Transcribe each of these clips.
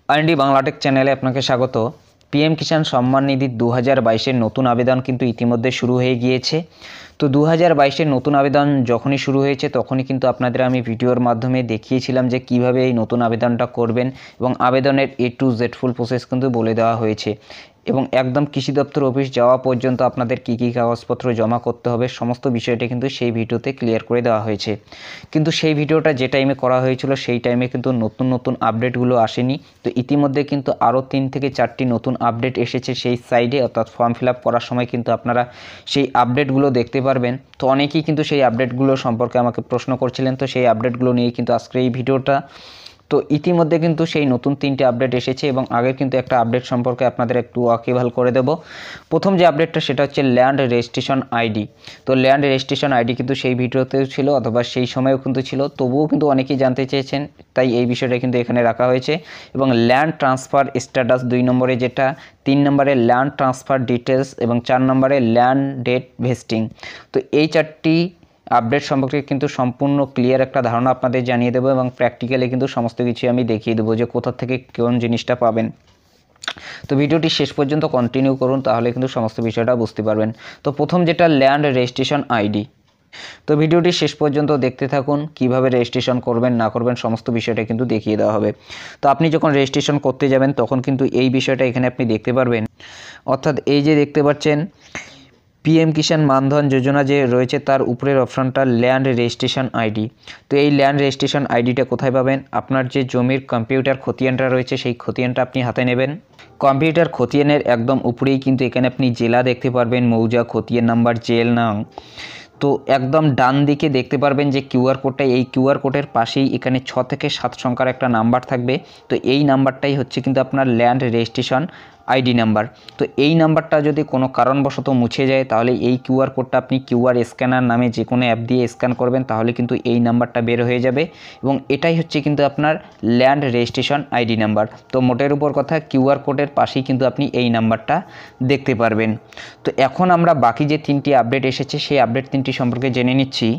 R&D Bangla Tech চ্যানেলে আপনাকে স্বাগত। পিএম কিষাণ সম্মান নিধি 2022-এর নতুন আবেদন কিন্তু ইতিমধ্যে শুরু হয়ে গিয়েছে। তো 2022-এর নতুন আবেদন যখনই শুরু হয়েছে তখনই কিন্তু আপনাদের আমি ভিডিওর মাধ্যমে দেখিয়েছিলাম যে কিভাবে এই নতুন আবেদনটা করবেন এবং আবেদনের A to Z full process কিন্তু বলে দেওয়া হয়েছে এবং একদম কৃষি দপ্তর অফিস যাওয়া পর্যন্ত আপনাদের কী কী কাগজপত্র জমা করতে হবে সমস্ত বিষয়টা কিন্তু সেই ভিডিওতে ক্লিয়ার করে দেওয়া হয়েছে। কিন্তু সেই ভিডিওটা যে টাইমে করা হয়েছিল সেই টাইমে কিন্তু নতুন আপডেটগুলো আসেনি। তো ইতিমধ্যে কিন্তু আরও 3 থেকে 4টি নতুন আপডেট এসেছে সেই সাইডে, অর্থাৎ ফর্ম ফিল আপ করার সময় কিন্তু আপনারা সেই আপডেটগুলো দেখতে পারবেন। তো অনেকেই কিন্তু সেই আপডেটগুলো সম্পর্কে আমাকে প্রশ্ন করছিলেন, তো সেই আপডেটগুলো নিয়ে কিন্তু আজকের এই ভিডিওটা। তো ইতিমধ্যে কিন্তু সেই নতুন 3টে আপডেট এসেছে এবং আগের কিন্তু একটা আপডেট সম্পর্কে আপনাদের একটু ওয়াকিবহাল করে দেব। প্রথম যে আপডেটটা সেটা হচ্ছে ল্যান্ড রেজিস্ট্রেশন আইডি। তো ল্যান্ড রেজিস্ট্রেশন আইডি কিন্তু সেই ভিডিওতেও ছিল অথবা সেই সময়েও কিন্তু ছিল, তবুও কিন্তু অনেকেই জানতে চেয়েছেন, তাই এই বিষয়টা কিন্তু এখানে রাখা হয়েছে। এবং ল্যান্ড ট্রান্সফার স্ট্যাটাস 2 নম্বরে, যেটা 3 নম্বরে ল্যান্ড ট্রান্সফার ডিটেলস এবং 4 নম্বরে ল্যান্ড ডেট ভেস্টিং। তো এই 4টি আপডেট সম্পর্কে কিন্তু সম্পূর্ণ ক্লিয়ার একটা ধারণা আপনাদের জানিয়ে দেবো এবং প্র্যাকটিক্যালি কিন্তু সমস্ত কিছু আমি দেখিয়ে দেবো যে কোথা থেকে কোন জিনিসটা পাবেন। তো ভিডিওটি শেষ পর্যন্ত কন্টিনিউ করুন, তাহলে কিন্তু সমস্ত বিষয়টা বুঝতে পারবেন। তো প্রথম যেটা ল্যান্ড রেজিস্ট্রেশন আইডি, তো ভিডিওটি শেষ পর্যন্ত দেখতে থাকুন। কিভাবে রেজিস্ট্রেশন করবেন না করবেন সমস্ত বিষয়টা কিন্তু দেখিয়ে দেওয়া হবে। তো আপনি যখন রেজিস্ট্রেশন করতে যাবেন তখন কিন্তু এই বিষয়টা এখানে আপনি দেখতে পারবেন, অর্থাৎ এই যে দেখতে পাচ্ছেন পিএম কিষাণ মানধন যোজনা যে রয়েছে তার উপরের অপশনটা ল্যান্ড রেজিস্ট্রেশন আইডি। তো এই ল্যান্ড রেজিস্ট্রেশন আইডিটা কোথায় পাবেন? আপনার যে জমির কম্পিউটার খতিয়ানটা রয়েছে সেই খতিয়ানটা আপনি হাতে নেবেন। কম্পিউটার খতিয়ানের একদম উপরেই কিন্তু এখানে আপনি জেলা দেখতে পারবেন, মৌজা, খতিয়ান নাম্বার, জেল নাম। তো একদম ডান দিকে দেখতে পারবেন যে কিউআর কোডটা, এই কিউআর কোডের পাশেই এখানে 6 থেকে 7 সংখ্যার একটা নাম্বার থাকবে। তো এই নাম্বারটাই হচ্ছে কিন্তু আপনার ল্যান্ড রেজিস্ট্রেশন আইডি নাম্বার। তো এই নাম্বারটা যদি কোনো কারণবশত মুছে যায় তাহলে এই কিউআর কোডটা আপনি কিউআর স্ক্যানার নামে যে কোনো অ্যাপ দিয়ে স্ক্যান করবেন, তাহলে কিন্তু এই নাম্বারটা বের হয়ে যাবে এবং এটাই হচ্ছে কিন্তু আপনার ল্যান্ড রেজিস্ট্রেশন আইডি নাম্বার। তো মোটের উপর কথা, কিউআর কোডের পাশেই কিন্তু আপনি এই নাম্বারটা দেখতে পারবেন। তো এখন আমরা বাকি যে 3টি আপডেট এসেছে সেই আপডেট 3টি সম্পর্কে জেনে নিচ্ছি।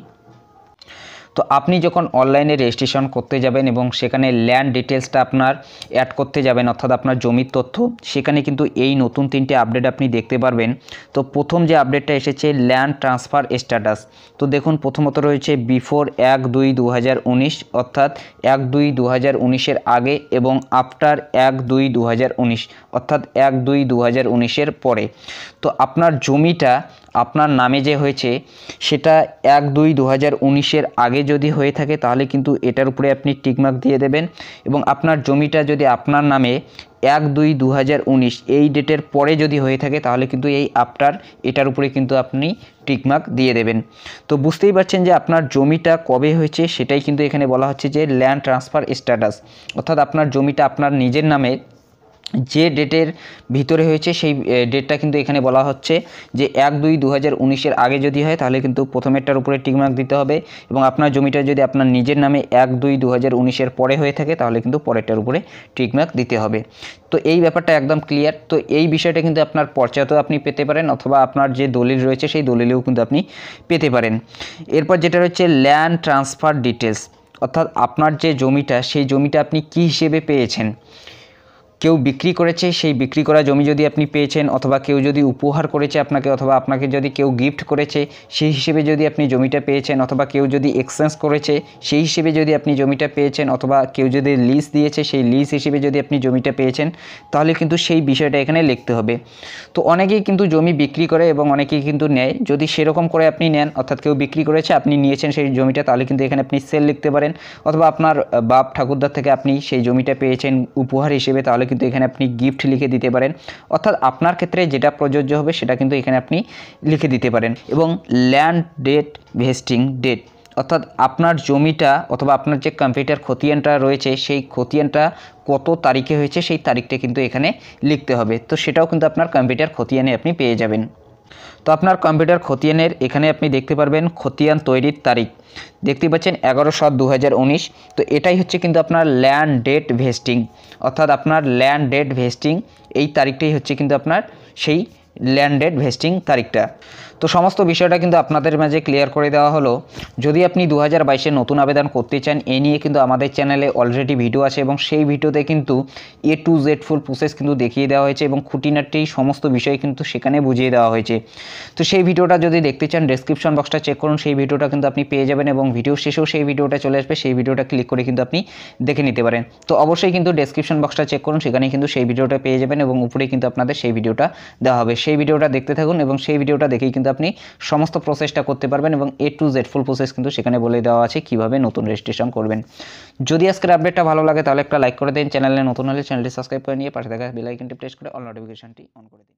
তো আপনি যখন অনলাইনে রেজিস্ট্রেশন করতে যাবেন এবং সেখানে ল্যান্ড ডিটেলসটা আপনার অ্যাড করতে যাবেন, অর্থাৎ আপনার জমির তথ্য, সেখানে কিন্তু এই নতুন 3টে আপডেট আপনি দেখতে পারবেন। তো প্রথম যে আপডেটটা এসেছে ল্যান্ড ট্রান্সফার স্ট্যাটাস। তো দেখুন প্রথমত রয়েছে বিফোর 1/2/2019, অর্থাৎ 1/2/2019-এর আগে, এবং আফটার 1/2/2019, অর্থাৎ 1/2/2019-এর পরে। তো আপনার জমিটা আপনার নামে যে হয়েছে সেটা 1/2/2019-এর আগে যদি হয়ে থাকে তাহলে কিন্তু এটার উপরে আপনি টিকমার্ক দিয়ে দেবেন, এবং আপনার জমিটা যদি আপনার নামে 1/2/2019 এই ডেটের পরে যদি হয়ে থাকে তাহলে কিন্তু এই আফটার এটার উপরে কিন্তু আপনি টিকমার্ক দিয়ে দেবেন। তো বুঝতেই পারছেন যে আপনার জমিটা কবে হয়েছে সেটাই কিন্তু এখানে বলা হচ্ছে যে ল্যান্ড ট্রান্সফার স্ট্যাটাস, অর্থাৎ আপনার জমিটা আপনার নিজের নামে যে ডেটের ভিতরে হয়েছে সেই ডেটটা কিন্তু এখানে বলা হচ্ছে যে 1/2/2019-এর আগে যদি হয় তাহলে কিন্তু প্রথমেরটার উপরে টিকমার্ক দিতে হবে, এবং আপনার জমিটা যদি আপনার নিজের নামে 1/2/2019-এর পরে হয়ে থাকে তাহলে কিন্তু পরেরটার উপরে টিকমার্ক দিতে হবে। তো এই ব্যাপারটা একদম ক্লিয়ার। তো এই বিষয়টা কিন্তু আপনার পর্চাতেও আপনি পেতে পারেন অথবা আপনার যে দলিল রয়েছে সেই দলিলেও কিন্তু আপনি পেতে পারেন। এরপর যেটা রয়েছে ল্যান্ড ট্রান্সফার ডিটেলস, অর্থাৎ আপনার যে জমিটা সেই জমিটা আপনি কী হিসেবে পেয়েছেন। কেউ বিক্রি করেছে, সেই বিক্রি করা জমি যদি আপনি পেয়েছেন, অথবা কেউ যদি উপহার করেছে আপনাকে, অথবা আপনাকে যদি কেউ গিফট করেছে সেই হিসেবে যদি আপনি জমিটা পেয়েছেন, অথবা কেউ যদি এক্সচেঞ্জ করেছে সেই হিসেবে যদি আপনি জমিটা পেয়েছেন, অথবা কেউ যদি লিজ দিয়েছে সেই লিজ হিসেবে যদি আপনি জমিটা পেয়েছেন, তাহলে কিন্তু সেই বিষয়টা এখানে লিখতে হবে। তো অনেকেই কিন্তু জমি বিক্রি করে এবং অনেকেই কিন্তু নেয়। যদি সেরকম করে আপনি নেন, অর্থাৎ কেউ বিক্রি করেছে আপনি নিয়েছেন সেই জমিটা, তাহলে কিন্তু এখানে আপনি সেল লিখতে পারেন, অথবা আপনার বাপ ঠাকুরদার থেকে আপনি সেই জমিটা পেয়েছেন উপহার হিসেবে, তাহলে কিন্তু এখানে আপনি গিফট লিখে দিতে পারেন। অর্থাৎ আপনার ক্ষেত্রে যেটা প্রযোজ্য হবে সেটা কিন্তু এখানে আপনি লিখে দিতে পারেন। এবং ল্যান্ড ডেট ভেস্টিং ডেট, অর্থাৎ আপনার জমিটা অথবা আপনার যে কম্পিউটার খতিয়ানটা রয়েছে সেই খতিয়ানটা কত তারিখে হয়েছে সেই তারিখটা কিন্তু এখানে লিখতে হবে। তো সেটাও কিন্তু আপনার কম্পিউটার খতিয়ানে আপনি পেয়ে যাবেন। তো আপনার কম্পিউটার খতিয়ানের এখানে আপনি দেখতে পারবেন খতিয়ান তৈরির তারিখ, দেখতে পাচ্ছেন 11/7/2019। তো এটাই হচ্ছে কিন্তু আপনার ল্যান্ড ডেট ভেস্টিং, অর্থাৎ আপনার ল্যান্ড ডেট ভেস্টিং এই তারিখটাই হচ্ছে কিন্তু আপনার সেই ল্যান্ড ডেট ভেস্টিং তারিখটা। তো সমস্ত বিষয়টা কিন্তু আপনাদের মাঝে ক্লিয়ার করে দেওয়া হলো। যদি আপনি 2022-এ নতুন আবেদন করতে চান, এ নিয়ে কিন্তু আমাদের চ্যানেলে অলরেডি ভিডিও আছে এবং সেই ভিডিওতে কিন্তু A to Z full process কিন্তু দেখিয়ে দেওয়া হয়েছে এবং খুঁটিনাটি সমস্ত বিষয় কিন্তু সেখানে বুঝিয়ে দেওয়া হয়েছে। তো সেই ভিডিওটা যদি দেখতে চান ডেসক্রিপশন বক্সটা চেক করুন, সেই ভিডিওটা কিন্তু আপনি পেয়ে যাবেন এবং ভিডিও শেষেও সেই ভিডিওটা চলে আসবে, সেই ভিডিওটা ক্লিক করে কিন্তু আপনি দেখে নিতে পারেন। তো অবশ্যই কিন্তু ডেসক্রিপশন বক্সটা চেক করুন, সেখানে কিন্তু সেই ভিডিওটা পেয়ে যাবেন এবং উপরে কিন্তু আপনাদের সেই ভিডিওটা দেওয়া হবে। সেই ভিডিওটা দেখতে থাকুন এবং সেই ভিডিওটা দেখেই কিন্তু আপনি সমস্ত প্রসেসটা করতে পারবেন এবং A to Z full process কিন্তু সেখানে বলে দেওয়া আছে কীভাবে নতুন রেজিস্ট্রেশন করবেন। যদি আজকের আপডেটটা ভালো লাগে তাহলে একটা লাইক করে দিন, চ্যানেলে নতুন হলে চ্যানেলটি সাবস্ক্রাইব করে নিয়ে পাশে থাকা বেল আইকনটি প্রেস করে অল নোটিফিকেশনটি অন করে দিন।